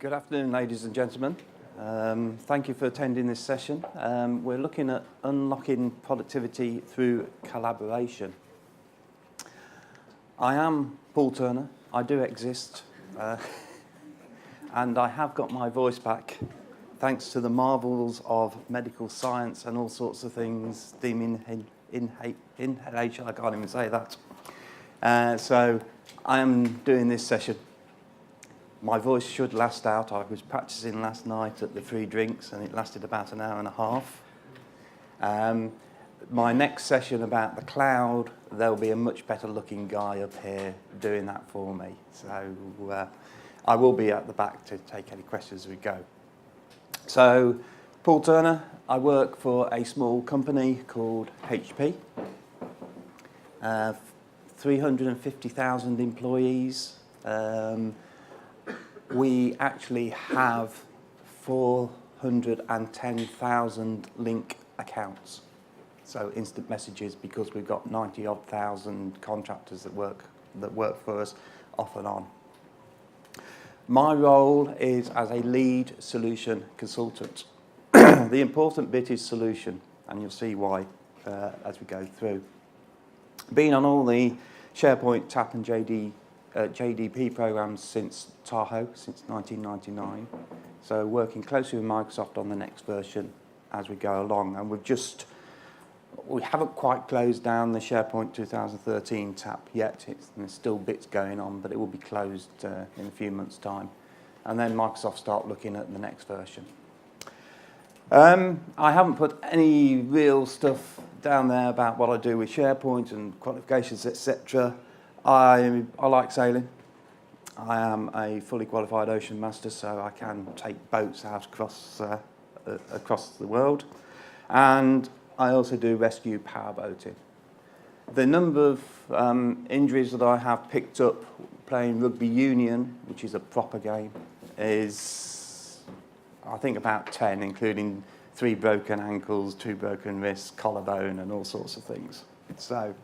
Good afternoon, ladies and gentlemen. Thank you for attending this session. We're looking at unlocking productivity through collaboration. I am Paul Turner. I do exist, and I have got my voice back thanks to the marvels of medical science and all sorts of things, steam inhalation, I can't even say that. So I am doing this session. My voice should last out. I was practicing last night at the free drinks and it lasted about an hour and a half. My next session about the cloud, there'll be a much better looking guy up here doing that for me. So I will be at the back to take any questions as we go. So Paul Turner, I work for a small company called HP. 350,000 employees. We actually have 410,000 link accounts. So instant messages, because we've got 90-odd thousand contractors that work for us off and on. My role is as a lead solution consultant. The important bit is solution, and you'll see why as we go through. Been on all the SharePoint, TAP and JDP programs since Tahoe, since 1999. So working closely with Microsoft on the next version as we go along. And we haven't quite closed down the SharePoint 2013 TAP yet. There's still bits going on, but it will be closed in a few months' time. And then Microsoft start looking at the next version. I haven't put any real stuff down there about what I do with SharePoint and qualifications, etc. I like sailing. I am a fully qualified ocean master, so I can take boats out across the world. And I also do rescue powerboating. The number of injuries that I have picked up playing rugby union, which is a proper game, is I think about 10, including 3 broken ankles, 2 broken wrists, collarbone, and all sorts of things. So,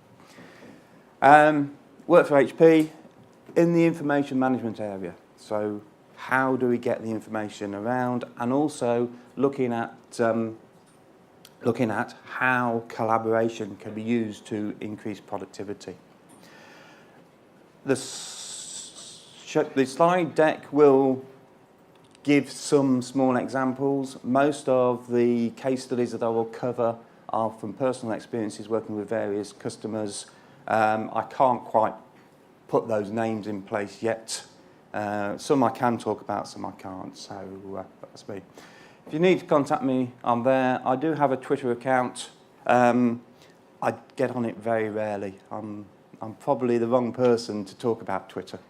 work for HP in the information management area. So, how do we get the information around, and also looking at how collaboration can be used to increase productivity. The slide deck will give some small examples. Most of the case studies that I will cover are from personal experiences working with various customers. I can't quite put those names in place yet. Some I can talk about, some I can't, so that's me. If you need to contact me, I'm there. I do have a Twitter account. I get on it very rarely. I'm probably the wrong person to talk about Twitter.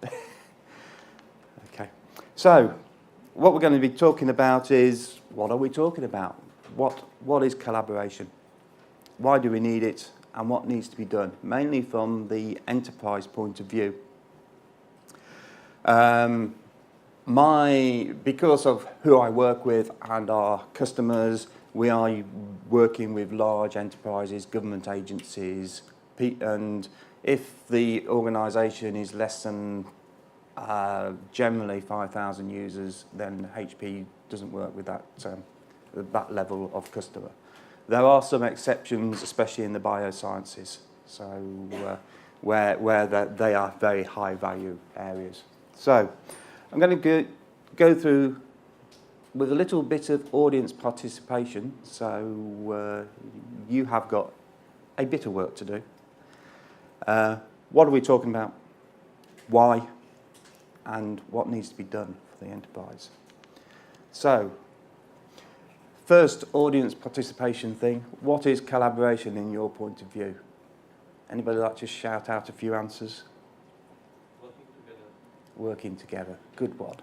Okay, so what we're going to be talking about is, what are we talking about? What is collaboration? Why do we need it? And what needs to be done? Mainly from the enterprise point of view. Because of who I work with and our customers, we are working with large enterprises, government agencies, and if the organisation is less than generally 5,000 users, then HP doesn't work with that level of customer. There are some exceptions, especially in the biosciences, so where they are very high value areas. So I'm going to go through with a little bit of audience participation. So you have got a bit of work to do. What are we talking about? Why? And what needs to be done for the enterprise? So, first audience participation thing. What is collaboration in your point of view? Anybody like to shout out a few answers? Working together. Working together. Good one.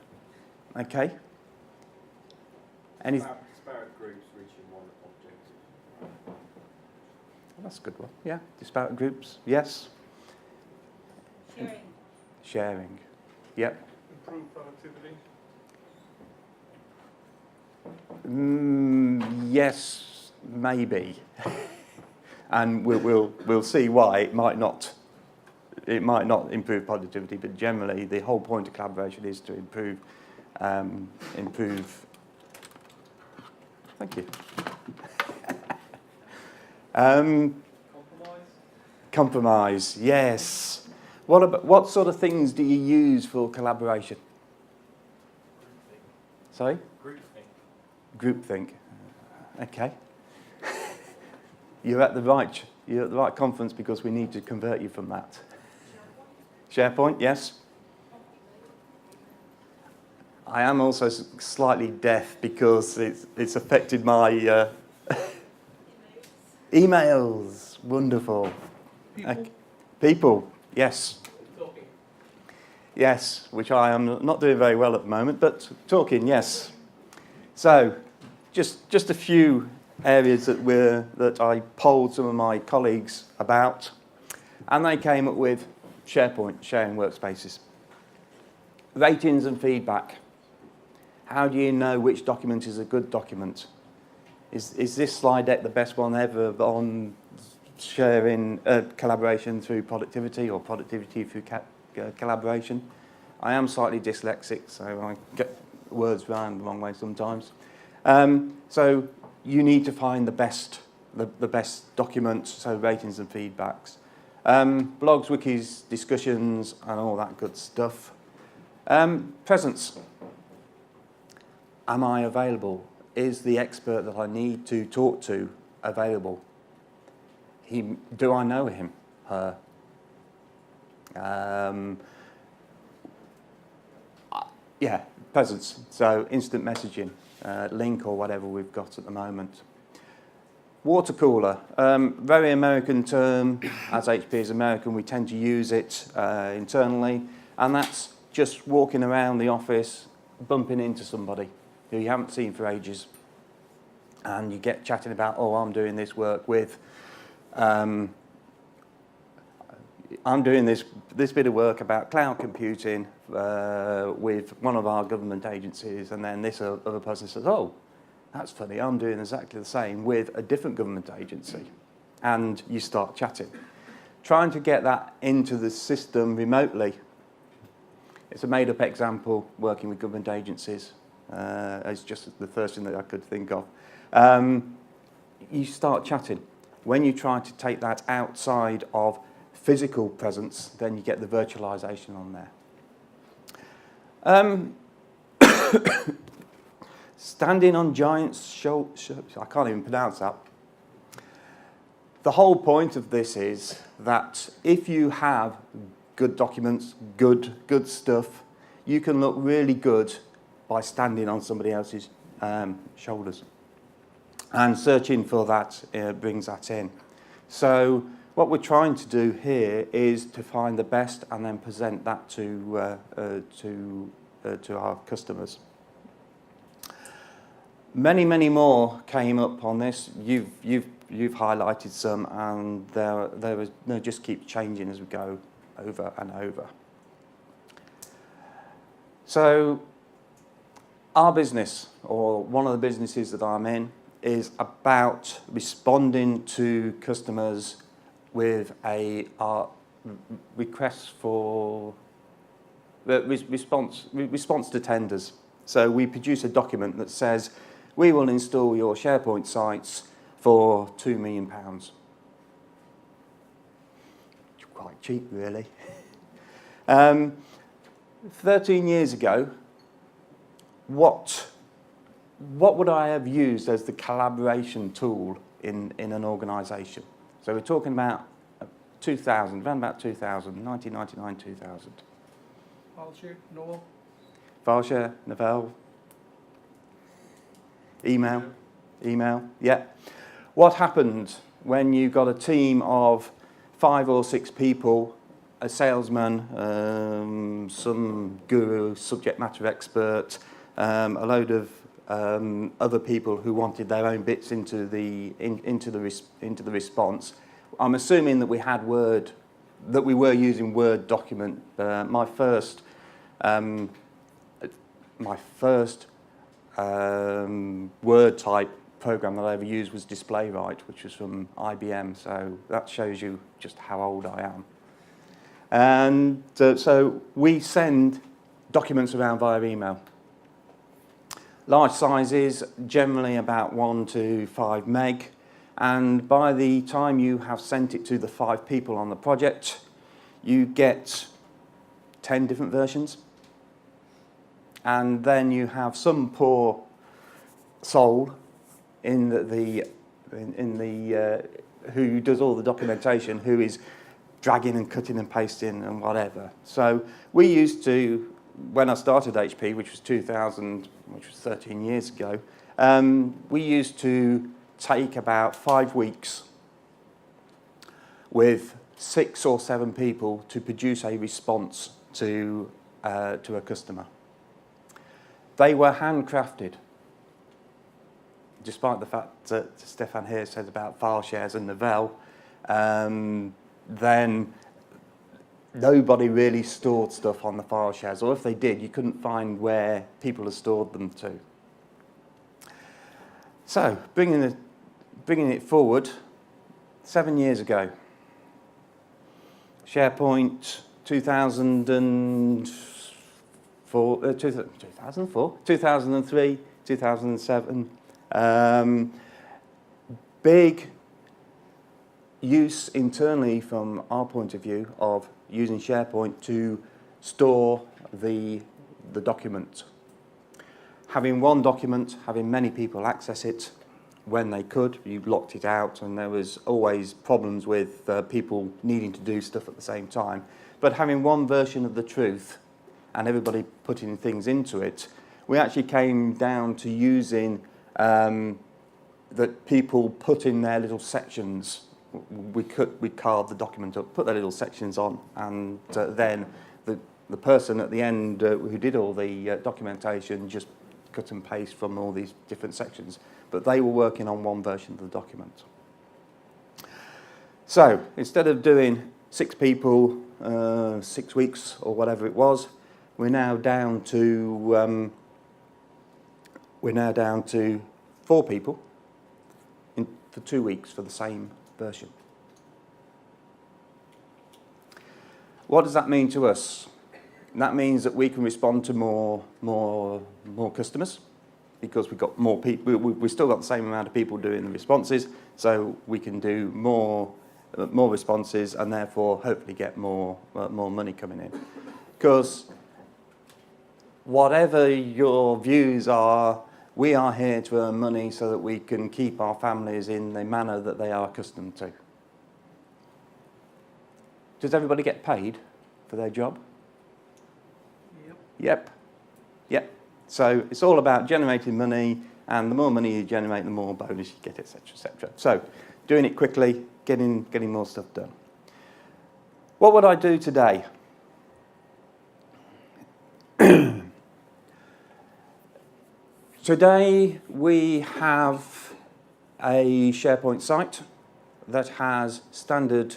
Okay. Disparate groups reaching one objective. Well, that's a good one. Yeah. Disparate groups. Yes. Sharing. Yep. Improve productivity. Yes, maybe, and we'll see why it might not improve productivity. But generally, the whole point of collaboration is to improve improve. Thank you. Compromise, yes. What sort of things do you use for collaboration? Sorry? Groupthink. Okay. You're at the right conference because we need to convert you from that. SharePoint, yes. I am also slightly deaf because it's affected my emails. Wonderful. People, yes. Talking. Yes, which I am not doing very well at the moment, but talking, yes. So, just a few areas that I polled some of my colleagues about, and they came up with SharePoint, sharing workspaces. Ratings and feedback. How do you know which document is a good document? Is this slide deck the best one ever on sharing collaboration through productivity or productivity through collaboration? I am slightly dyslexic, so I get words round the wrong way sometimes. So you need to find the best documents, so ratings and feedbacks. Blogs, wikis, discussions, and all that good stuff. Presence. Am I available? Is the expert that I need to talk to available? Do I know him, her? Yeah, presence. So instant messaging, link or whatever we've got at the moment. Water cooler, very American term. As HP is American, we tend to use it internally, and that's just walking around the office, bumping into somebody who you haven't seen for ages, and you get chatting about, oh, I'm doing this work with, I'm doing this bit of work about cloud computing with one of our government agencies, and then this other person says, oh, that's funny, I'm doing exactly the same with a different government agency. And you start chatting. Trying to get that into the system remotely. It's a made-up example, working with government agencies. It's just the first thing that I could think of. You start chatting. When you try to take that outside of physical presence, then you get the virtualization on there. Standing on giants' shoulders. I can't even pronounce that. The whole point of this is that if you have good documents, good stuff, you can look really good by standing on somebody else's shoulders. And searching for that brings that in. So what we're trying to do here is to find the best and then present that to our customers. Many more came up on this. You've highlighted some, and they just keep changing as we go over and over. So our business, or one of the businesses that I'm in, is about responding to customers with a request for response to tenders. So we produce a document that says, we will install your SharePoint sites for £2 million. Quite cheap, really. 13 years ago, what would I have used as the collaboration tool in an organisation? So we're talking about 2000, around about 2000, 1999, 2000. FileShare, Noel. FileShare, Novell. Email, yeah. What happened when you got a team of 5 or 6 people, a salesman, some guru, subject matter expert, a load of other people who wanted their own bits into the response? I'm assuming that we had Word, that we were using Word document. My first Word type program that I ever used was DisplayWrite, which was from IBM. So that shows you just how old I am. And so we send documents around via email. Large sizes, generally about 1 to 5 meg, and by the time you have sent it to the 5 people on the project, you get 10 different versions, and then you have some poor soul in the who does all the documentation, who is dragging and cutting and pasting and whatever. So we used to, when I started HP, which was 2000, which was 13 years ago, we used to take about 5 weeks with 6 or 7 people to produce a response to a customer. They were handcrafted. Despite the fact that Stefan here said about file shares and Novell, then nobody really stored stuff on the file shares, or if they did, you couldn't find where people had stored them to. So, bringing it forward, 7 years ago, SharePoint 2004, 2003, 2007. Big use internally from our point of view of using SharePoint to store the document. Having one document, having many people access it when they could, you blocked it out, and there was always problems with people needing to do stuff at the same time. But having one version of the truth and everybody putting things into it, we actually came down to using that people put in their little sections. We carved the document up, put their little sections on, and then the person at the end who did all the documentation just cut and paste from all these different sections. But they were working on one version of the document. So instead of doing 6 people, 6 weeks or whatever it was, we're now down to 4 people for 2 weeks for the same version. What does that mean to us? That means that we can respond to more customers, because we've got more people. We've still got the same amount of people doing the responses, so we can do more responses and therefore hopefully get more money coming in. Because whatever your views are, we are here to earn money so that we can keep our families in the manner that they are accustomed to. Does everybody get paid for their job? Yep. So it's all about generating money, and the more money you generate, the more bonus you get, etc., etc. So doing it quickly, getting more stuff done. What would I do today? Today we have a SharePoint site that has standard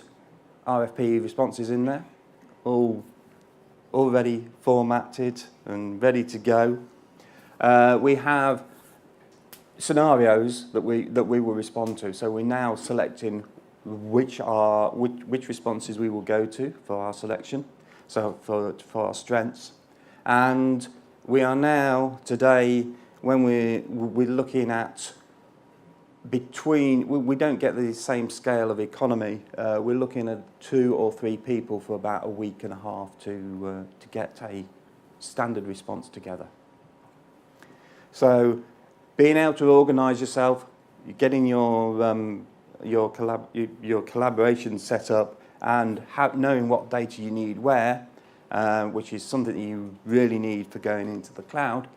RFP responses in there, all already formatted and ready to go. We have scenarios that we will respond to. So we're now selecting which responses we will go to for our selection, so for our strengths. And we are now today, when we're looking at we don't get the same scale of economy. We're looking at 2 or 3 people for about a week and a half to get a standard response together. So being able to organise yourself, getting your collaboration set up, and knowing what data you need where, which is something that you really need for going into the cloud,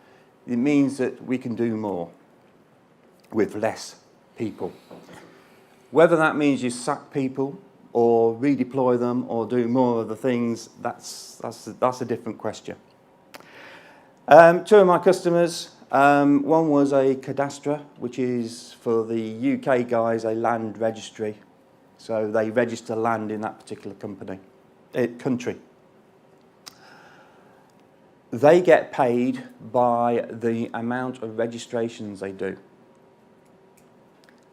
it means that we can do more with less people. Whether that means you sack people or redeploy them or do more of the things, that's a different question. 2 of my customers, one was a cadastre, which is for the UK guys a land registry. So they register land in that particular country. They get paid by the amount of registrations they do.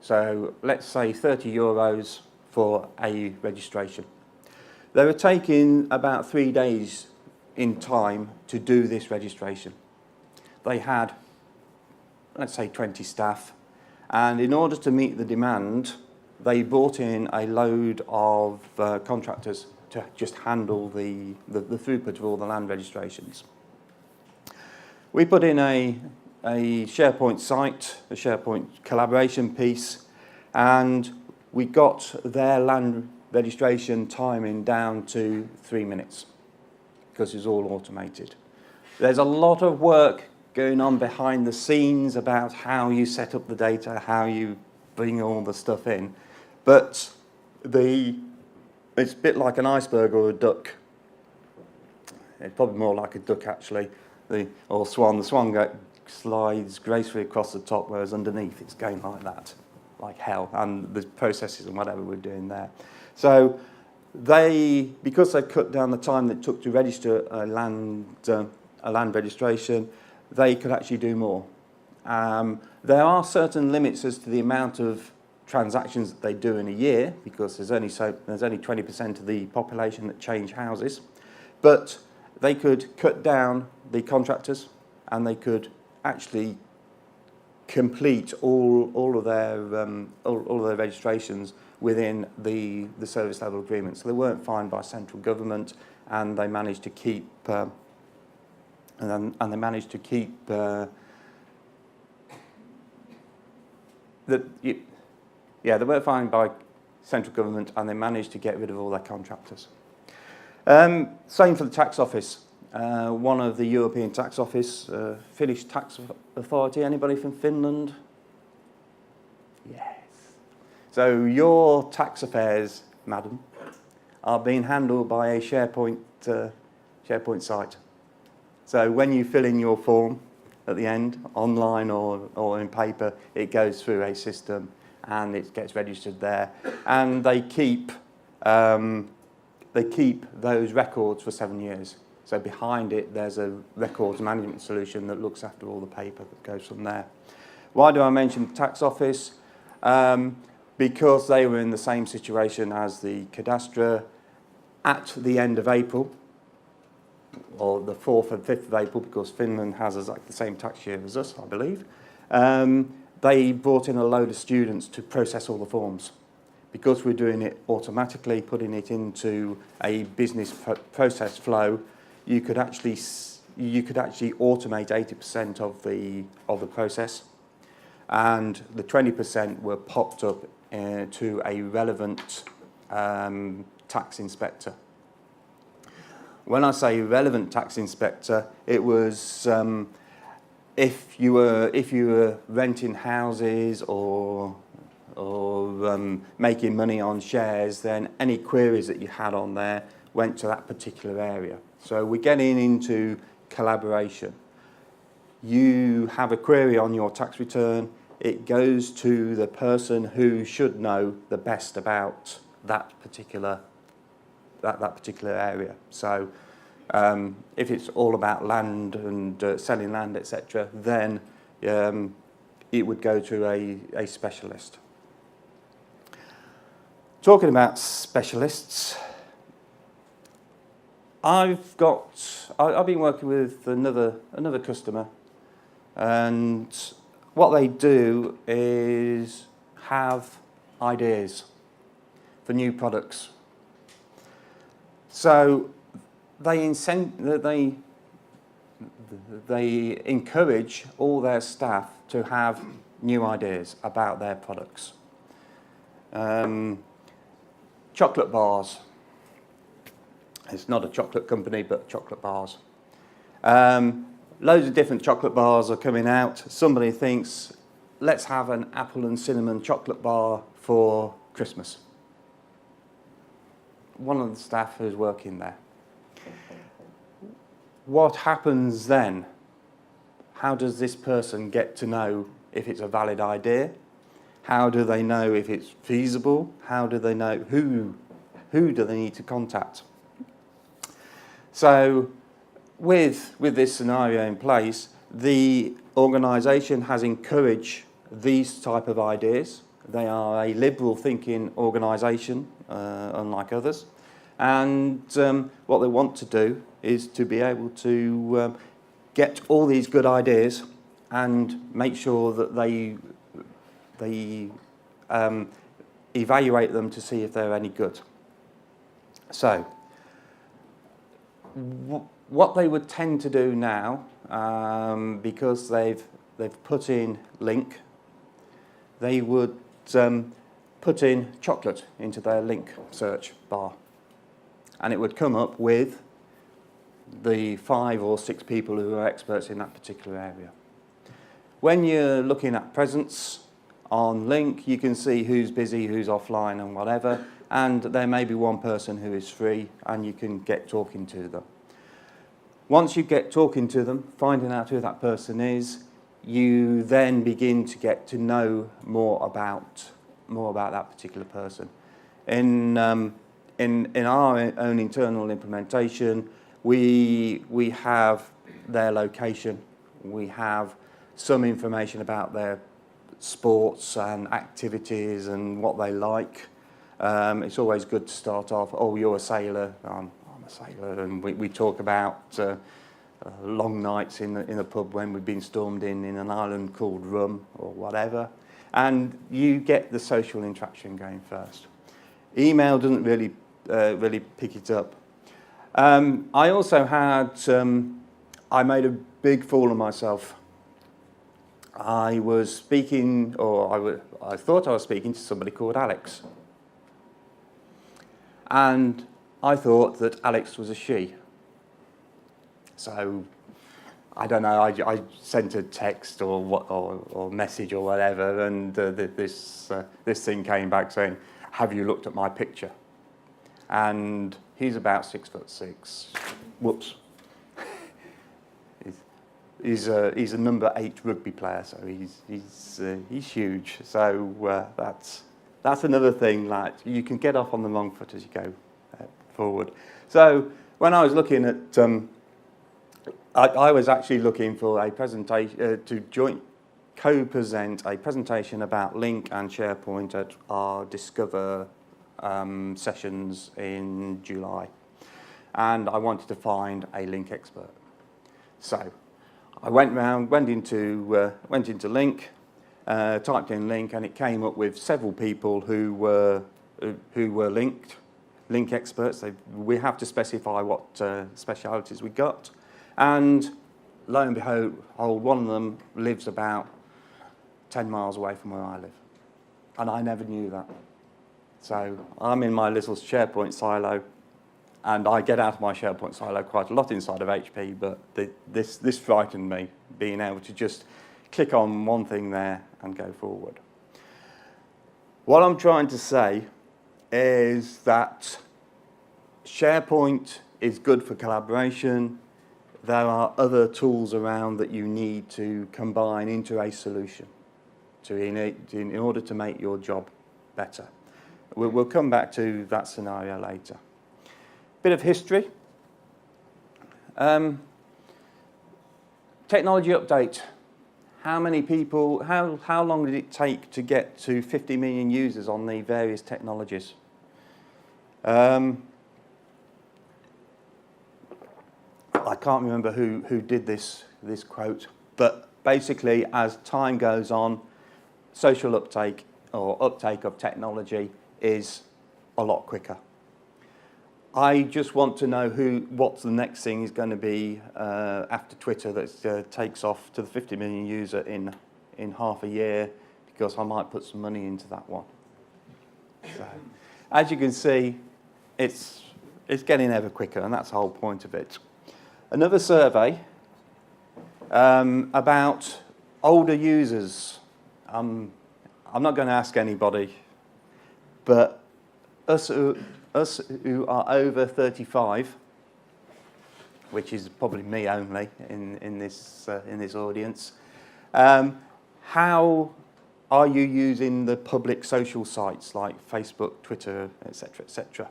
So let's say 30 euros for a registration. They were taking about 3 days in time to do this registration. They had let's say 20 staff, and in order to meet the demand, they brought in a load of contractors to just handle the throughput of all the land registrations. We put in a SharePoint site, a SharePoint collaboration piece, and we got their land registration timing down to 3 minutes because it's all automated. There's a lot of work going on behind the scenes about how you set up the data, how you bring all the stuff in, but it's a bit like an iceberg or a duck. It's probably more like a duck actually, or swan. The swan slides gracefully across the top, whereas underneath it's going like that, like hell, and the processes and whatever we're doing there. So because they cut down the time that it took to register a land registration, they could actually do more. There are certain limits as to the amount of transactions that they do in a year, because there's only 20% of the population that change houses, but they could cut down the contractors and they could actually complete all of their registrations within the service level agreement. So they weren't fined by central government, and they managed to keep they weren't fined by central government, and they managed to get rid of all their contractors. Same for the tax office. One of the European tax office, Finnish tax authority. Anybody from Finland? Yes. So your tax affairs, madam, are being handled by a SharePoint site. So when you fill in your form at the end, online or in paper, it goes through a system and it gets registered there, and they keep those records for 7 years. So behind it, there's a records management solution that looks after all the paper that goes from there. Why do I mention the tax office? Because they were in the same situation as the cadastre at the end of April, or the 4th and 5th of April, because Finland has exactly the same tax year as us, I believe. They brought in a load of students to process all the forms. Because we're doing it automatically, putting it into a business process flow, you could actually automate 80% of the process, and the 20% were popped up to a relevant tax inspector. When I say relevant tax inspector, it was if you were renting houses or making money on shares, then any queries that you had on there went to that particular area. So we're getting into collaboration. You have a query on your tax return, it goes to the person who should know the best about that particular area. So if it's all about land and selling land, etc., then it would go to a specialist. Talking about specialists, I've been working with another customer, and what they do is have ideas for new products. So they encourage all their staff to have new ideas about their products. Chocolate bars. It's not a chocolate company, but chocolate bars. Loads of different chocolate bars are coming out. Somebody thinks, let's have an apple and cinnamon chocolate bar for Christmas. One of the staff who's working there. What happens then? How does this person get to know if it's a valid idea? How do they know if it's feasible? How do they know who do they need to contact? So with this scenario in place, the organisation has encouraged these type of ideas. They are a liberal thinking organisation, unlike others. And what they want to do is to be able to get all these good ideas and make sure that they evaluate them to see if they're any good. So, what they would tend to do now, because they've put in link, they would put in chocolate into their link search bar, and it would come up with the 5 or 6 people who are experts in that particular area. When you're looking at presence on link, you can see who's busy, who's offline and whatever, and there may be one person who is free and you can get talking to them. Once you get talking to them, finding out who that person is, you then begin to get to know more about that particular person. In our own internal implementation, we have their location, we have some information about their sports and activities and what they like. It's always good to start off, oh, you're a sailor, I'm a sailor, and we talk about long nights in the pub when we've been stormed in an island called Rum or whatever, and you get the social interaction going first. Email doesn't really pick it up. I also had, I made a big fool of myself. I was speaking, or I thought I was speaking to somebody called Alex. And I thought that Alex was a she. So, I don't know, I sent a text or message or whatever, and this thing came back saying, have you looked at my picture? And he's about 6'6". Whoops. He's a number 8 rugby player, so he's huge. So that's another thing, like you can get off on the wrong foot as you go forward. So when I was looking at, I was actually looking for a presentation to co-present a presentation about Link and SharePoint at our Discover sessions in July, and I wanted to find a Link expert. So I went into Link, typed in Link, and it came up with several people who were Link experts. We have to specify what specialities we got, and lo and behold, one of them lives about 10 miles away from where I live, and I never knew that. So I'm in my little SharePoint silo, and I get out of my SharePoint silo quite a lot inside of HP, but this frightened me, being able to just click on one thing there and go forward. What I'm trying to say is that SharePoint is good for collaboration. There are other tools around that you need to combine into a solution in order to make your job better. We'll come back to that scenario later. Bit of history. Technology update. How many people, how long did it take to get to 50 million users on the various technologies? I can't remember who did this quote, but basically as time goes on, social uptake or uptake of technology is a lot quicker. I just want to know what the next thing is going to be after Twitter that takes off to the 50 million user in half a year, because I might put some money into that one. So, as you can see, it's getting ever quicker, and that's the whole point of it. Another survey about older users. I'm not going to ask anybody, but us who are over 35, which is probably me only in this audience, how are you using the public social sites like Facebook, Twitter, etc., etc.?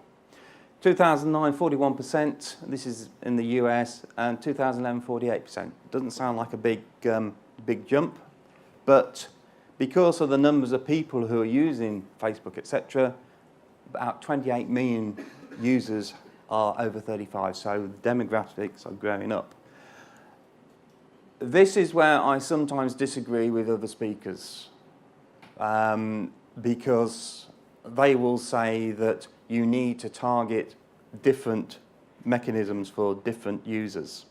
2009, 41%. This is in the US, and 2011, 48%. Doesn't sound like a big jump, but because of the numbers of people who are using Facebook, etc., about 28 million users are over 35, so the demographics are growing up. this is where I sometimes disagree with other speakers, because they will say that you need to target different mechanisms for different users.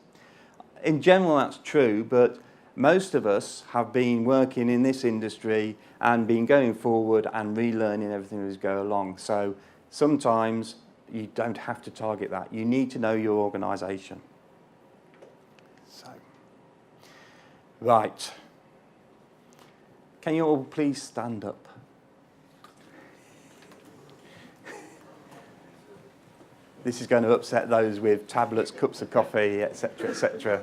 In general, that's true, but most of us have been working in this industry and been going forward and relearning everything as we go along. So sometimes you don't have to target that. You need to know your organisation. So, right. Can you all please stand up? This is going to upset those with tablets, cups of coffee, etc., etc.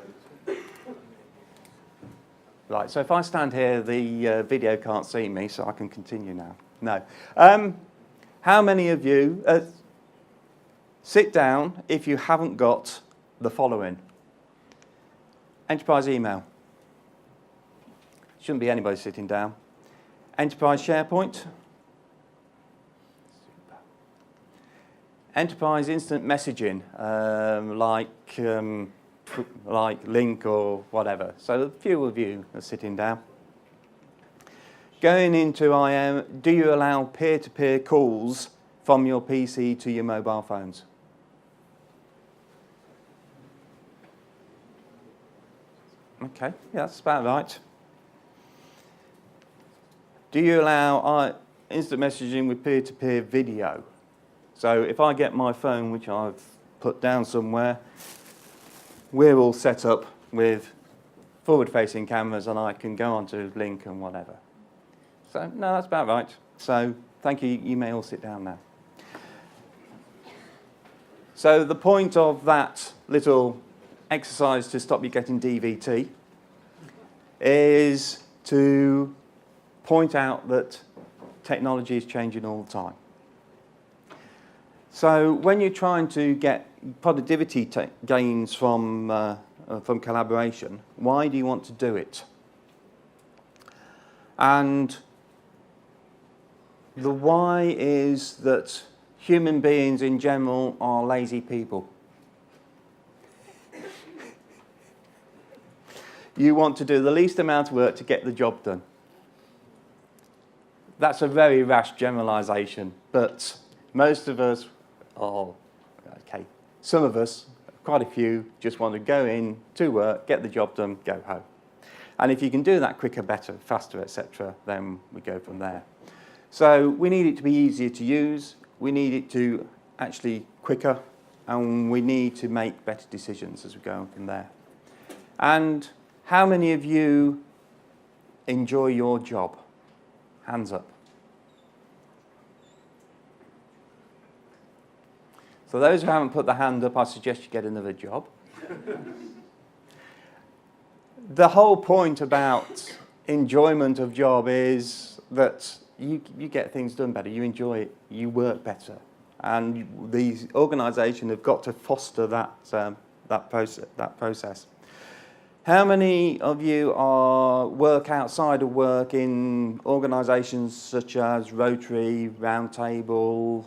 Right, so if I stand here, the video can't see me, so I can continue now. No. How many of you, sit down if you haven't got the following. Enterprise email. Shouldn't be anybody sitting down. Enterprise SharePoint. Enterprise instant messaging, like Link or whatever. So a few of you are sitting down. Going into IM, do you allow peer-to-peer calls from your PC to your mobile phones? Okay, yeah, that's about right. Do you allow instant messaging with peer-to-peer video? So if I get my phone, which I've put down somewhere, we're all set up with forward-facing cameras and I can go onto Link and whatever. So, no, that's about right. So, thank you. You may all sit down now. So, the point of that little exercise to stop you getting DVT is to point out that technology is changing all the time. So when you're trying to get productivity gains from collaboration, why do you want to do it? And the why is that human beings in general are lazy people. You want to do the least amount of work to get the job done. That's a very rash generalisation, but most of us, some of us, quite a few, just want to go in to work, get the job done, go home. And if you can do that quicker, better, faster, etc., then we go from there. So we need it to be easier to use, we need it to actually quicker, and we need to make better decisions as we go on from there. And how many of you enjoy your job? Hands up. So those who haven't put the hand up, I suggest you get another job. The whole point about enjoyment of job is that you get things done better, you enjoy it, you work better. And these organisations have got to foster that process. How many of you work outside of work in organisations such as Rotary, Roundtable,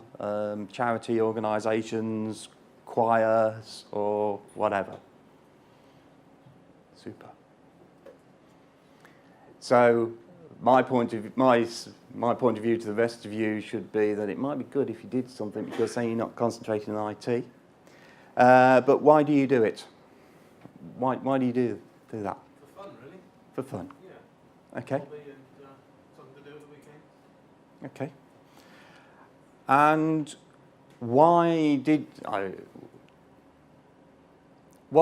charity organisations, choirs, or whatever? Super. So my point of view to the rest of you should be that it might be good if you did something because then you're not concentrating on IT. But why do you do it? Why do you do that? For fun, really. For fun? Yeah. Okay. Hobby and something to do at the weekend. Okay. And what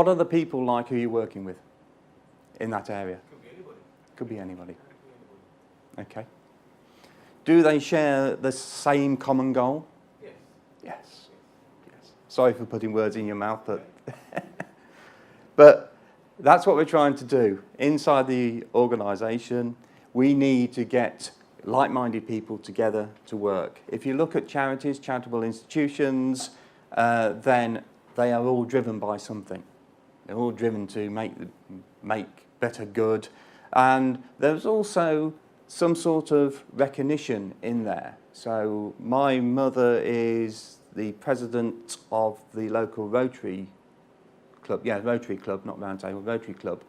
are the people like who you're working with in that area? Could be anybody. Could be anybody. Could be anybody. Okay. Do they share the same common goal? Yes. Yes. Yes. Sorry for putting words in your mouth, but that's what we're trying to do. Inside the organisation, we need to get like-minded people together to work. If you look at charities, charitable institutions, then they are all driven by something. They're all driven to make better good. And there's also some sort of recognition in there. So my mother is the president of the local Rotary Club, Rotary Club, not Roundtable, Rotary Club.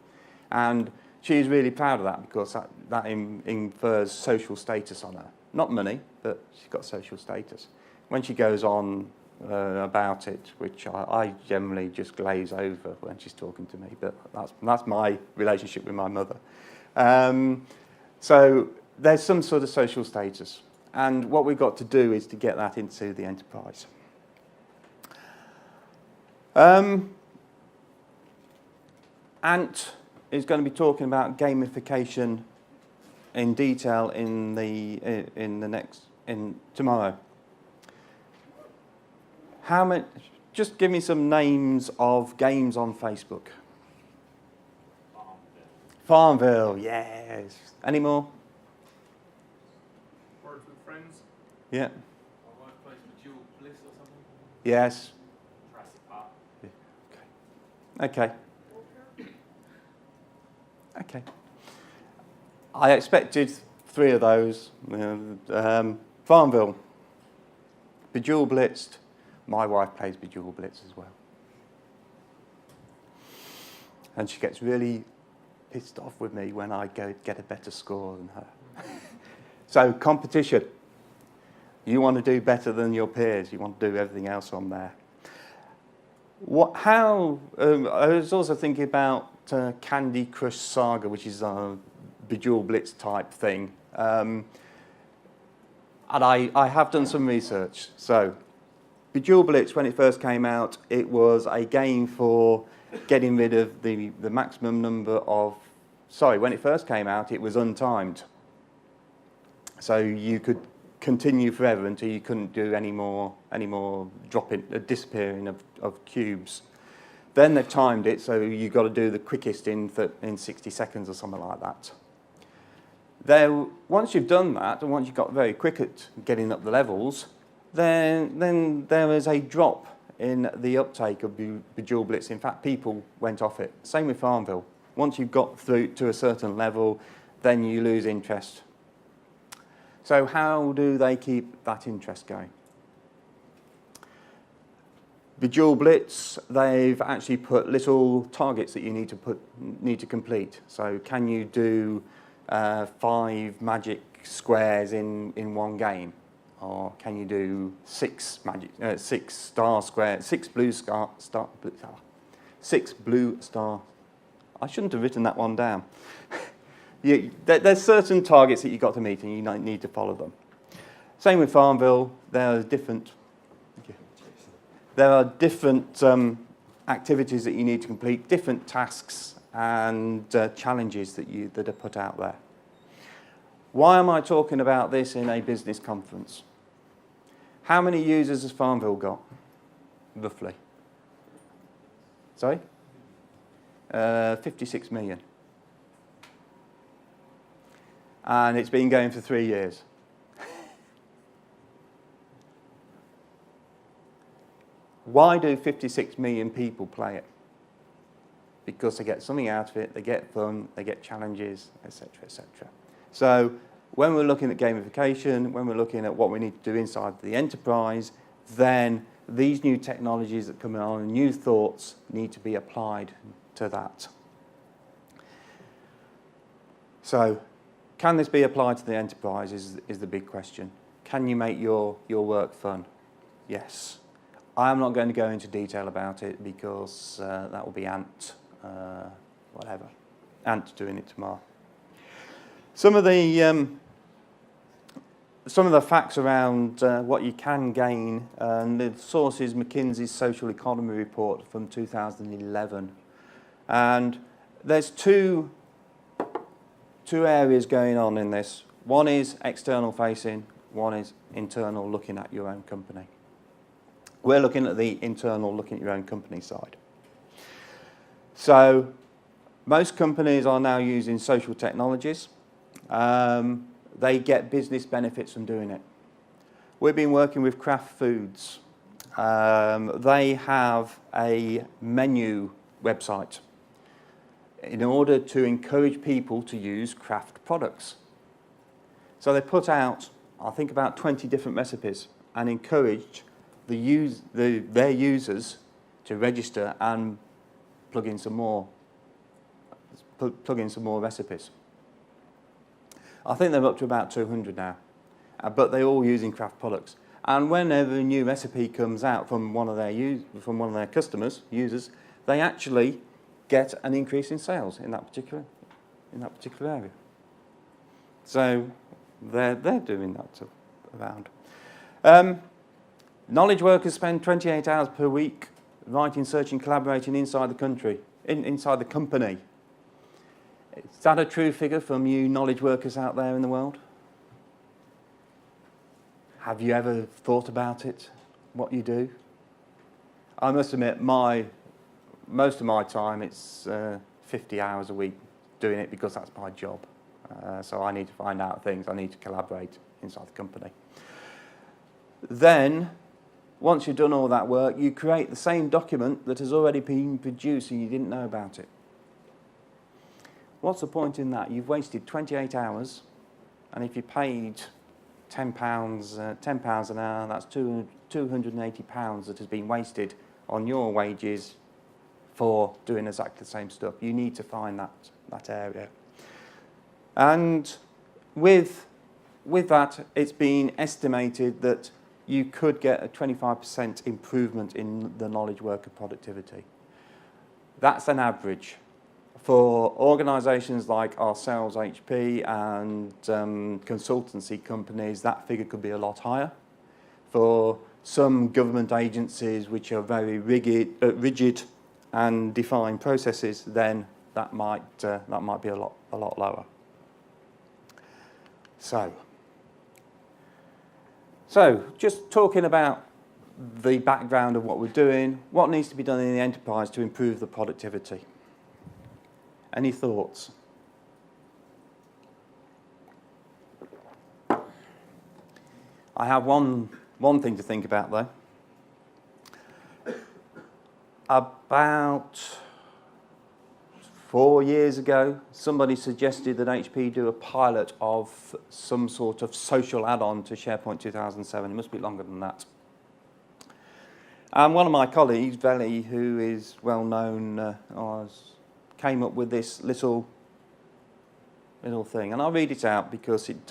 And she's really proud of that because that infers social status on her. Not money, but she's got social status. When she goes on about it, which I generally just glaze over when she's talking to me, but that's my relationship with my mother. So there's some sort of social status. And what we've got to do is to get that into the enterprise. Ant is going to be talking about gamification in detail tomorrow. Just give me some names of games on Facebook. Farmville, yes. Any more? Words with Friends. Yeah. My wife plays Bejeweled Bliss or something. Yes. Jurassic Park. Okay. Okay. I expected 3 of those. Farmville, Bejeweled Blitzed. My wife plays Bejeweled Blitz as well. And she gets really pissed off with me when I go get a better score than her. So competition. You want to do better than your peers. You want to do everything else on there. I was also thinking about Candy Crush Saga, which is a Bejeweled Blitz type thing. And I have done some research. So Bejeweled Blitz, when it first came out, it was a game for getting rid of the maximum number of... Sorry, when it first came out, it was untimed. So you could continue forever until you couldn't do any more disappearing of cubes. Then they've timed it, so you've got to do the quickest in 60 seconds or something like that. Once you've done that, and once you've got very quick at getting up the levels, then there is a drop in the uptake of Bejeweled Blitz. In fact, people went off it. Same with Farmville. Once you've got through to a certain level, then you lose interest. So how do they keep that interest going? Bejeweled Blitz, they've actually put little targets that you need to complete. So can you do 5 magic squares in one game? Or can you do 6 star squares, 6 blue star, 6 blue star. I shouldn't have written that one down. There's certain targets that you've got to meet and you need to follow them. Same with Farmville. There are different activities that you need to complete, different tasks and challenges that are put out there. Why am I talking about this in a business conference? How many users has Farmville got, roughly? Sorry? 56 million. And it's been going for 3 years. Why do 56 million people play it? Because they get something out of it, they get fun, they get challenges, etc., etc. So when we're looking at gamification, when we're looking at what we need to do inside the enterprise, then these new technologies that come on and new thoughts need to be applied to that. So can this be applied to the enterprise is the big question. Can you make your work fun? Yes. I'm not going to go into detail about it because that will be Ant doing it tomorrow. Some of the facts around what you can gain, and the source is McKinsey's Social Economy Report from 2011. And there's two areas going on in this. One is external facing, one is internal, looking at your own company. We're looking at the internal, looking at your own company side. So most companies are now using social technologies. They get business benefits from doing it. We've been working with Kraft Foods. They have a menu website in order to encourage people to use Kraft products. So they put out, I think, about 20 different recipes and encouraged their users to register and plug in some more. plug in some more recipes. I think they're up to about 200 now, but they're all using craft products. And whenever a new recipe comes out from one of their customers, users, they actually get an increase in sales in that particular area. So they're doing that around. Knowledge workers spend 28 hours per week writing, searching, collaborating inside the country, inside the company. Is that a true figure from you knowledge workers out there in the world? Have you ever thought about it, what you do? I must admit, most of my time, it's 50 hours a week doing it because that's my job. So I need to find out things, I need to collaborate inside the company. Then, once you've done all that work, you create the same document that has already been produced and you didn't know about it. What's the point in that? You've wasted 28 hours, and if you paid £10 an hour, that's £280 that has been wasted on your wages for doing exactly the same stuff. You need to find that area. And with that, it's been estimated that you could get a 25% improvement in the knowledge worker productivity. That's an average. For organisations like ourselves, HP, and consultancy companies, that figure could be a lot higher. For some government agencies which are very rigid and define processes, then that might be a lot lower. So just talking about the background of what we're doing, what needs to be done in the enterprise to improve the productivity? Any thoughts? I have one thing to think about though. About 4 years ago, somebody suggested that HP do a pilot of some sort of social add-on to SharePoint 2007. It must be longer than that. And one of my colleagues, Veli, who is well known, came up with this little thing. And I'll read it out because it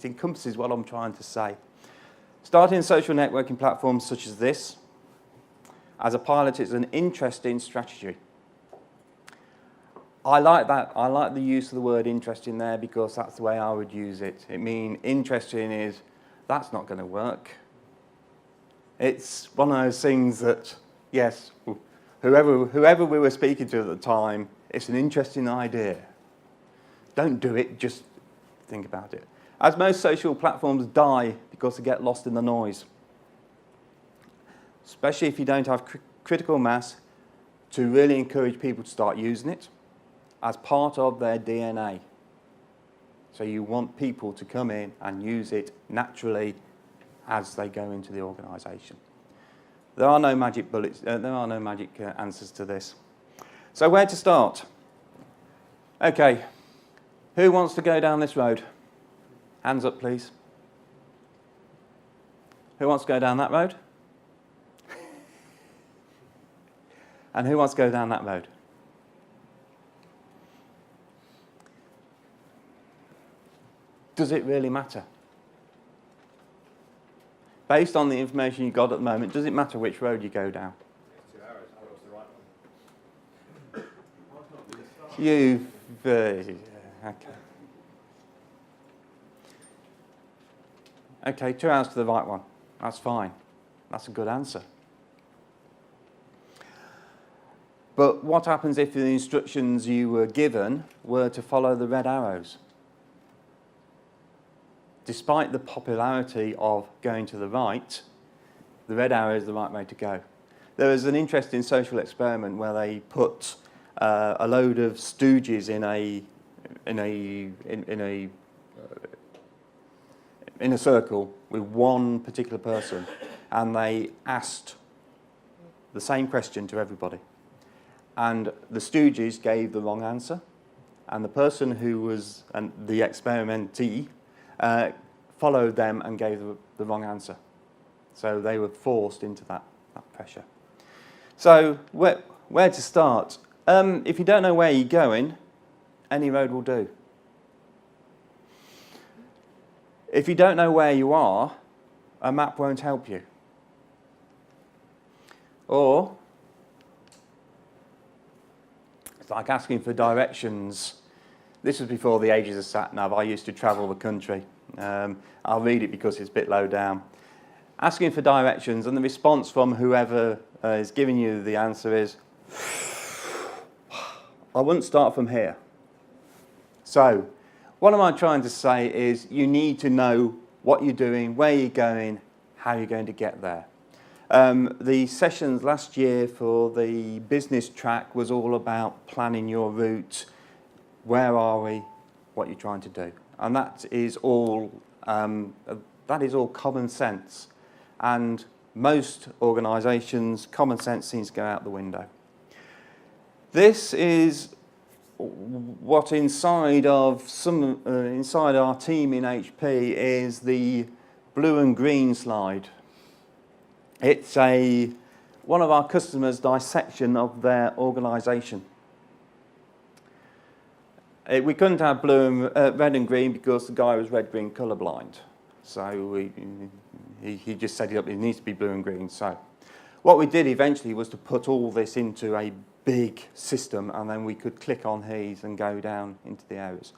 encompasses what I'm trying to say. Starting social networking platforms such as this, as a pilot, it's an interesting strategy. I like that. I like the use of the word interesting there because that's the way I would use it. It means interesting is, that's not going to work. It's one of those things that, yes, whoever we were speaking to at the time, it's an interesting idea. Don't do it, just think about it. As most social platforms die because they get lost in the noise, especially if you don't have critical mass to really encourage people to start using it as part of their DNA. So you want people to come in and use it naturally as they go into the organisation. There are no magic bullets, there are no magic answers to this. So where to start? Okay, who wants to go down this road? Hands up, please. Who wants to go down that road? And who wants to go down that road? Does it really matter? Based on the information you've got at the moment, does it matter which road you go down? It's 2 hours. I got the right one. Okay. Okay, 2 hours to the right one. That's fine. That's a good answer. But what happens if the instructions you were given were to follow the red arrows? Despite the popularity of going to the right, the red arrow is the right way to go. There was an interesting social experiment where they put a load of stooges in a circle with one particular person, and they asked the same question to everybody. And the stooges gave the wrong answer, and the person who was the experimentee followed them and gave the wrong answer. So they were forced into that pressure. So where to start? If you don't know where you're going, any road will do. If you don't know where you are, a map won't help you. Or, it's like asking for directions. This was before the ages of sat-nav. I used to travel the country. I'll read it because it's a bit low down. Asking for directions, and the response from whoever is giving you the answer is, I wouldn't start from here. So, what am I trying to say is you need to know what you're doing, where you're going, how you're going to get there. The sessions last year for the business track was all about planning your route, where are we, what you're trying to do. And that is all common sense. And most organisations, common sense seems to go out the window. This is what inside our team in HP is the blue and green slide. It's one of our customers' dissection of their organisation. We couldn't have red and green because the guy was red-green colourblind. So he just set it up, it needs to be blue and green. So what we did eventually was to put all this into a big system, and then we could click on these and go down into the areas.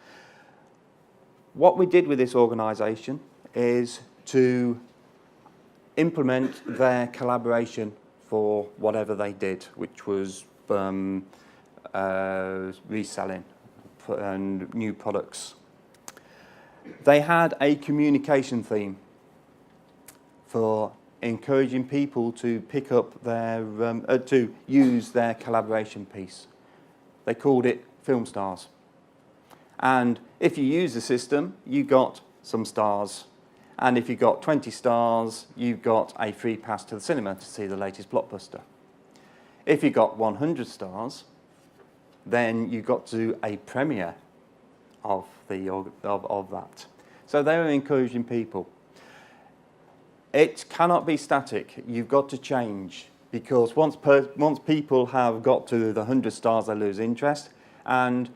What we did with this organisation is to implement their collaboration for whatever they did, which was reselling and new products. They had a communication theme for encouraging people to pick up to use their collaboration piece. They called it Film Stars. And if you use the system, you got some stars. And if you got 20 stars, you got a free pass to the cinema to see the latest blockbuster. If you got 100 stars, then you got to do a premiere of that. So they were encouraging people. It cannot be static. You've got to change, because once people have got to the 100 stars, they lose interest, and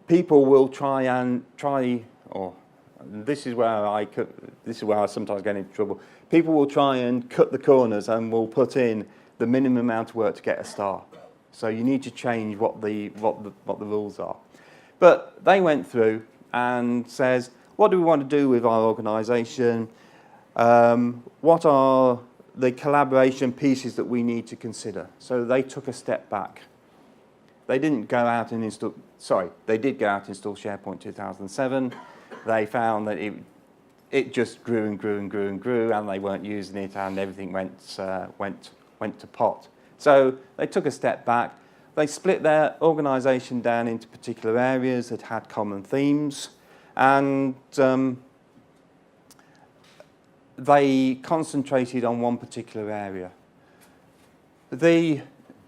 people will this is where I sometimes get into trouble. People will try and cut the corners and will put in the minimum amount of work to get a star. So you need to change what the rules are. But they went through and says, what do we want to do with our organisation? What are the collaboration pieces that we need to consider? So they took a step back. They didn't go out and install, they did go out and install SharePoint 2007. They found that it just grew and grew and grew and grew, and they weren't using it, and everything went to pot. So they took a step back. They split their organisation down into particular areas that had common themes, and they concentrated on one particular area. The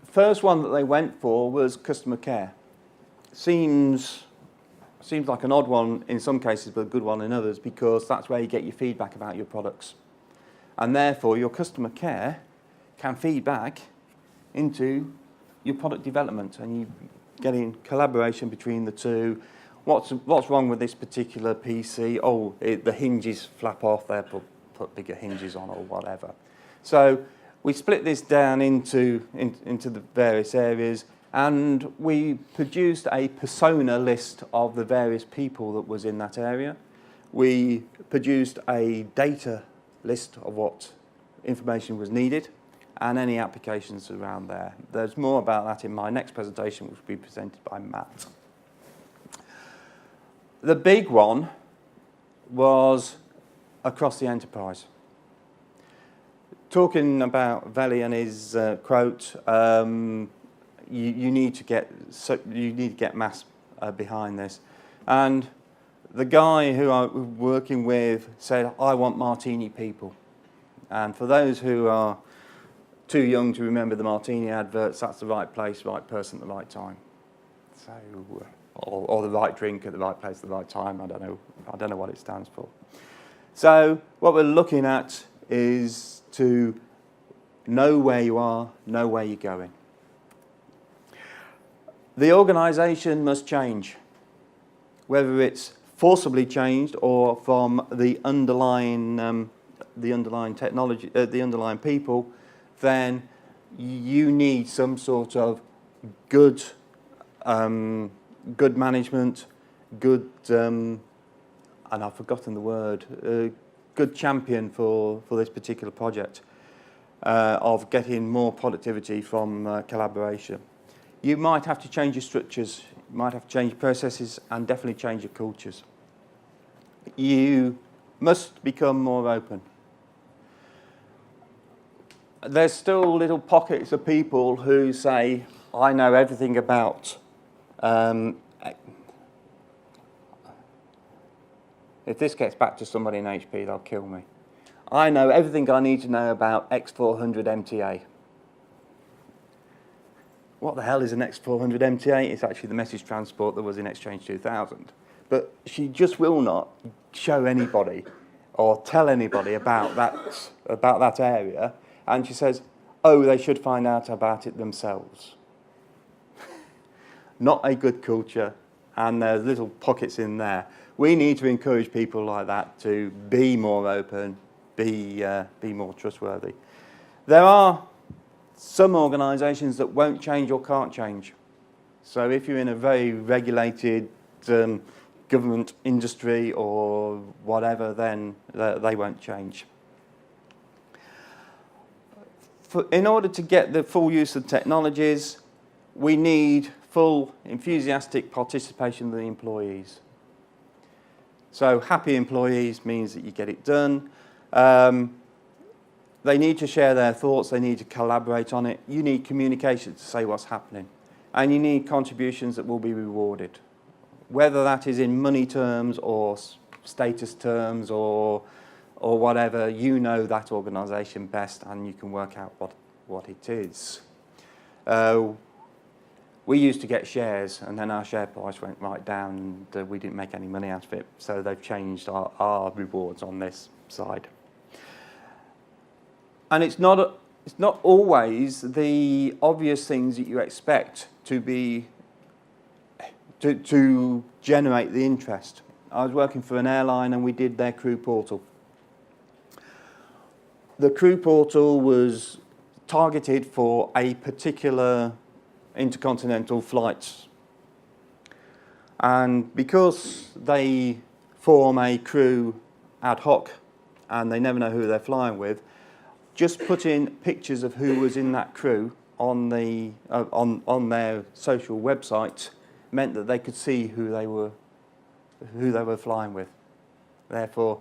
first one that they went for was customer care. Seems like an odd one in some cases, but a good one in others, because that's where you get your feedback about your products. And therefore, your customer care can feed back into your product development, and you getting collaboration between the two. What's wrong with this particular PC? Oh, the hinges flap off there, put bigger hinges on or whatever. So we split this down into the various areas, and we produced a persona list of the various people that was in that area. We produced a data list of what information was needed and any applications around there. There's more about that in my next presentation, which will be presented by Matt. The big one was across the enterprise. Talking about Veli and his quote, you need to get mass behind this. And the guy who I was working with said, I want martini people. And for those who are too young to remember the martini adverts, that's the right place, right person at the right time. So, or the right drink at the right place at the right time. I don't know what it stands for. So what we're looking at is to know where you are, know where you're going. The organisation must change, whether it's forcibly changed or from the underlying technology, the underlying people. Then you need some sort of good management, good, and I've forgotten the word, good champion for this particular project of getting more productivity from collaboration. You might have to change your structures, you might have to change your processes, and definitely change your cultures. You must become more open. There's still little pockets of people who say, I know everything about, if this gets back to somebody in HP, they'll kill me. I know everything I need to know about X400 MTA. What the hell is an X400 MTA? It's actually the message transport that was in Exchange 2000. But she just will not show anybody or tell anybody about that area. And she says, oh, they should find out about it themselves. Not a good culture, and there's little pockets in there. We need to encourage people like that to be more open, be more trustworthy. There are some organisations that won't change or can't change. So if you're in a very regulated government industry or whatever, then they won't change. In order to get the full use of technologies, we need full enthusiastic participation of the employees. So happy employees means that you get it done. They need to share their thoughts, they need to collaborate on it. You need communication to say what's happening. And you need contributions that will be rewarded. Whether that is in money terms or status terms or whatever, you know that organisation best and you can work out what it is. We used to get shares and then our share price went right down and we didn't make any money out of it. So they've changed our rewards on this side. And it's not always the obvious things that you expect to generate the interest. I was working for an airline and we did their crew portal. The crew portal was targeted for a particular intercontinental flight. And because they form a crew ad hoc and they never know who they're flying with, just putting pictures of who was in that crew on their social website meant that they could see who they were flying with. Therefore,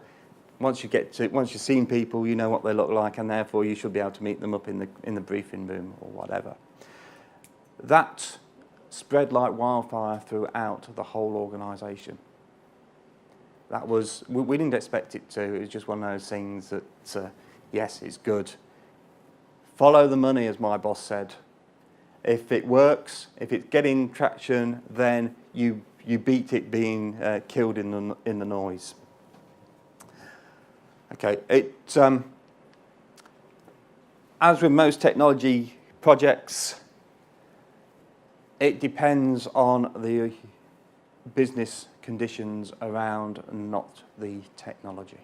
once you've seen people, you know what they look like, and therefore you should be able to meet them up in the briefing room or whatever. That spread like wildfire throughout the whole organisation. That was, we didn't expect it to. It was just one of those things that, yes, it's good. Follow the money, as my boss said. If it works, if it's getting traction, then you beat it being killed in the noise. Okay, as with most technology projects, it depends on the business conditions around, not the technology.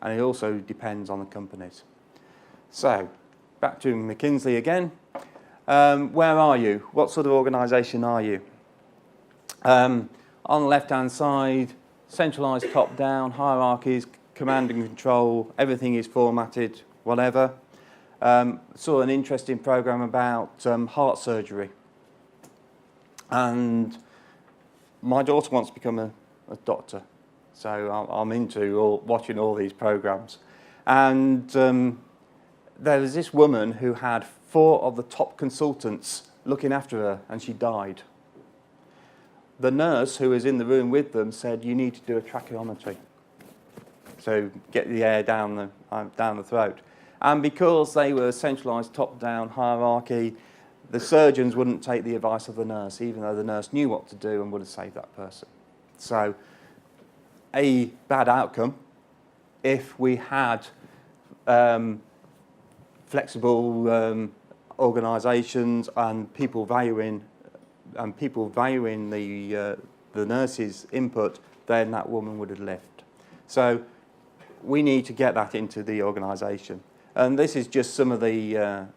And it also depends on the companies. So, back to McKinsey again. Where are you? What sort of organisation are you? On the left-hand side, centralised top-down, hierarchies, command and control, everything is formatted, whatever. Saw an interesting programme about heart surgery. And my daughter wants to become a doctor. So I'm into watching all these programmes. And there was this woman who had 4 of the top consultants looking after her, and she died. The nurse who was in the room with them said, you need to do a tracheometry. So get the air down the throat. And because they were centralised top-down hierarchy, the surgeons wouldn't take the advice of the nurse, even though the nurse knew what to do and would have saved that person. So a bad outcome. If we had flexible organisations and people valuing and people valuing the nurse's input, then that woman would have left. So we need to get that into the organisation, and this is just some of the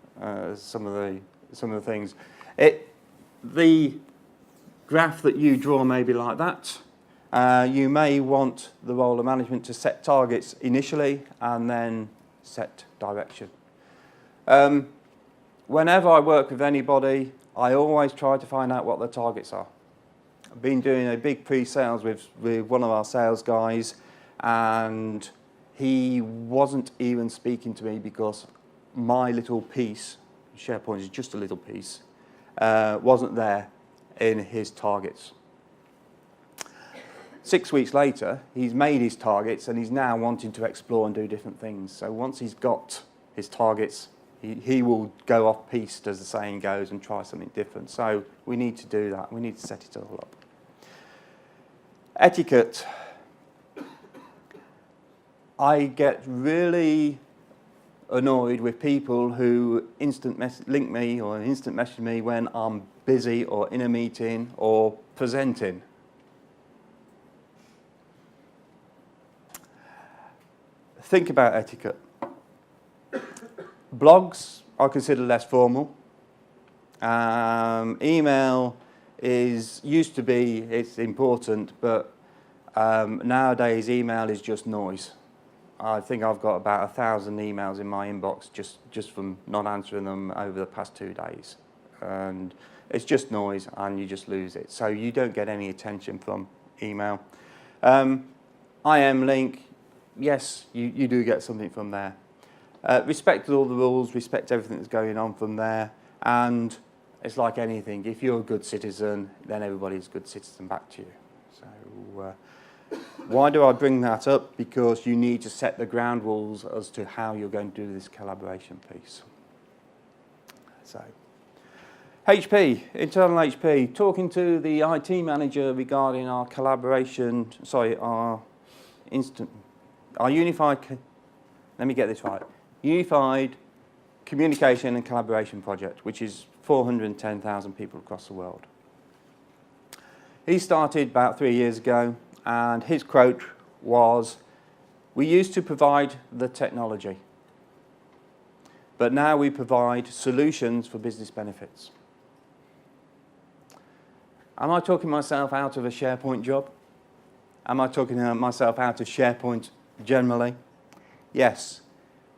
things. The graph that you draw may be like that. You may want the role of management to set targets initially and then set direction. Whenever I work with anybody, I always try to find out what the targets are. I've been doing a big pre-sales with one of our sales guys, and he wasn't even speaking to me because my little piece, SharePoint is just a little piece, wasn't there in his targets. 6 weeks later, he's made his targets and he's now wanting to explore and do different things. So once he's got his targets, he will go off piste, as the saying goes, and try something different. So we need to do that. We need to set it all up. Etiquette. I get really annoyed with people who link me or instant message me when I'm busy or in a meeting or presenting. Think about etiquette. Blogs I consider less formal. Email used to be, it's important, but nowadays email is just noise. I think I've got about 1,000 emails in my inbox just from not answering them over the past 2 days. And it's just noise and you just lose it. So you don't get any attention from email. IM link, yes, you do get something from there. Respect all the rules, respect everything that's going on from there. And it's like anything, if you're a good citizen, then everybody's a good citizen back to you. So why do I bring that up? Because you need to set the ground rules as to how you're going to do this collaboration piece. So, HP, internal HP, talking to the IT manager regarding our collaboration, our unified, let me get this right, unified communication and collaboration project, which is 410,000 people across the world. He started about 3 years ago, and his quote was, "We used to provide the technology, but now we provide solutions for business benefits." Am I talking myself out of a SharePoint job? Am I talking myself out of SharePoint generally? Yes.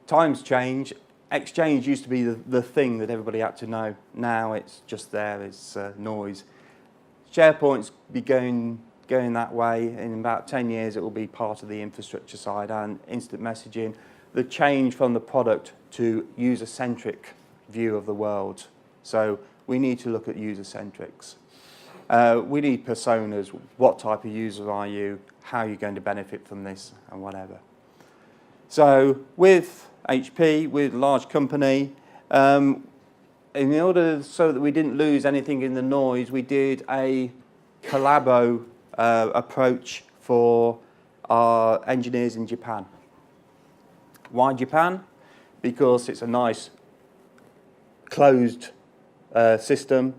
Times change. Exchange used to be the thing that everybody had to know. Now it's just there, it's noise. SharePoint's be going that way. In about 10 years, it will be part of the infrastructure side, and instant messaging, the change from the product to user-centric view of the world. So we need to look at user-centrics. We need personas. What type of user are you? How are you going to benefit from this, and whatever. So with HP, with a large company, in order so that we didn't lose anything in the noise, we did a collabo approach for our engineers in Japan. Why Japan? Because it's a nice closed system.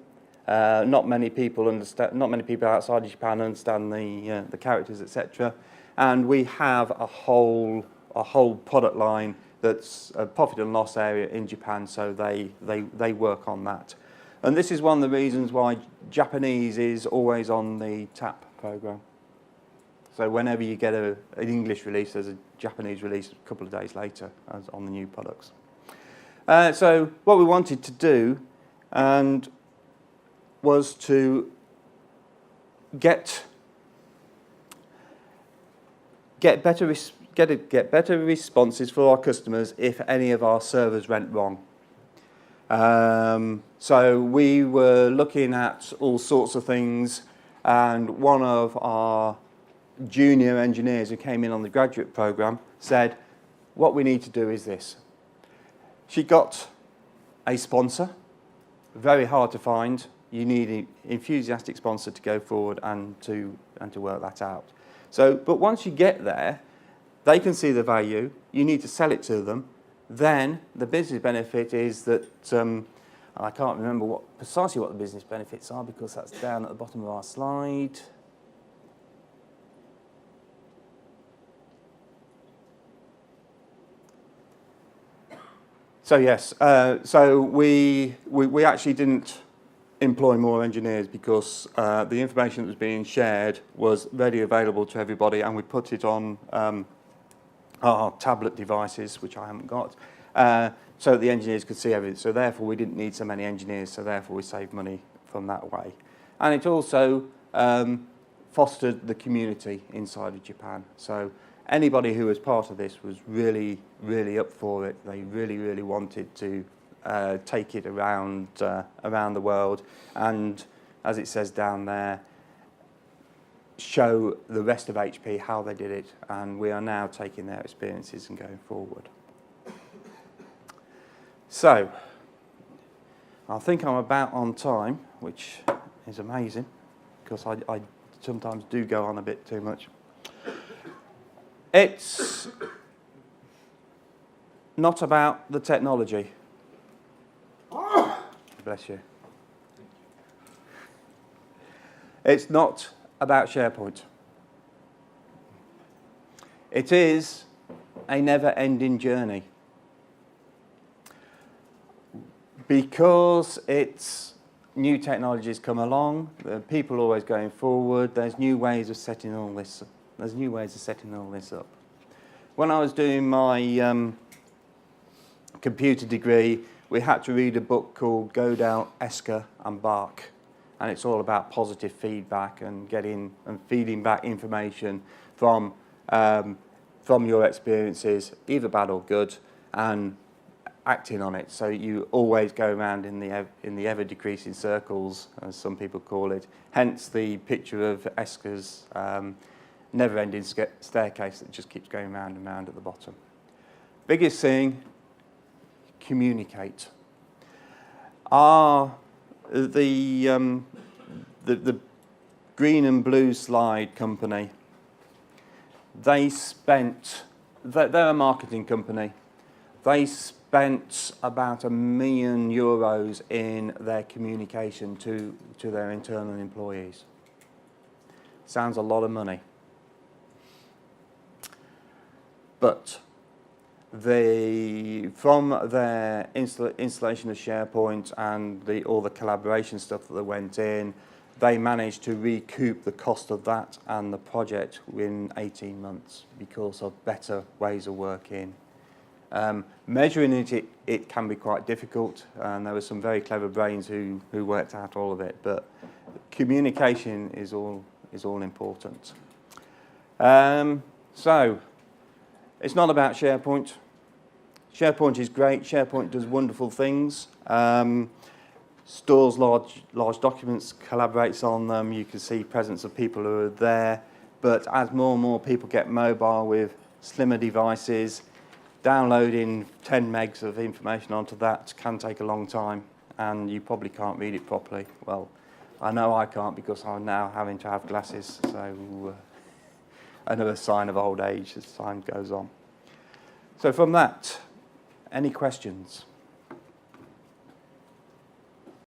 Not many people understand. Not many people outside of Japan understand the characters, etc. And we have a whole product line that's a profit and loss area in Japan, so they work on that. And this is one of the reasons why Japanese is always on the TAP program. So whenever you get an English release, there's a Japanese release a couple of days later on the new products. So what we wanted to do was to get better responses for our customers if any of our servers went wrong. So we were looking at all sorts of things, and one of our junior engineers who came in on the graduate program said, what we need to do is this. She got a sponsor, very hard to find. You need an enthusiastic sponsor to go forward and to work that out. So, but once you get there, they can see the value. You need to sell it to them. Then the business benefit is that I can't remember precisely what the business benefits are because that's down at the bottom of our slide. So yes, so we actually didn't employ more engineers because the information that was being shared was readily available to everybody, and we put it on our tablet devices, which I haven't got, so that the engineers could see everything. So therefore, we didn't need so many engineers, so therefore we saved money from that way. And it also fostered the community inside of Japan. So anybody who was part of this was really, really up for it. They really, really wanted to take it around the world, and as it says down there, show the rest of HP how they did it, and we are now taking their experiences and going forward. So, I think I'm about on time, which is amazing, because I sometimes do go on a bit too much. It's not about the technology. Bless you. It's not about SharePoint. It is a never-ending journey. Because it's new technologies come along, people are always going forward, there's new ways of setting all this up. When I was doing my computer degree, we had to read a book called Godel, Esker and Bach, and it's all about positive feedback and getting and feeding back information from your experiences, either bad or good, and acting on it. So you always go around in the ever decreasing circles, as some people call it. Hence the picture of Esker's never-ending staircase that just keeps going round and round at the bottom. Biggest thing, communicate. The green and blue slide company, they're a marketing company. They spent about €1 million in their communication to their internal employees. Sounds a lot of money. But from their installation of SharePoint and all the collaboration stuff that went in, they managed to recoup the cost of that and the project within 18 months because of better ways of working. Measuring it can be quite difficult, and there were some very clever brains who worked out all of it, but communication is all important. So, it's not about SharePoint. SharePoint is great. SharePoint does wonderful things. Stores large documents, collaborates on them. You can see presence of people who are there. But as more and more people get mobile with slimmer devices, downloading 10 megs of information onto that can take a long time, and you probably can't read it properly. Well, I know I can't because I'm now having to have glasses, so another sign of old age as time goes on. So from that, any questions?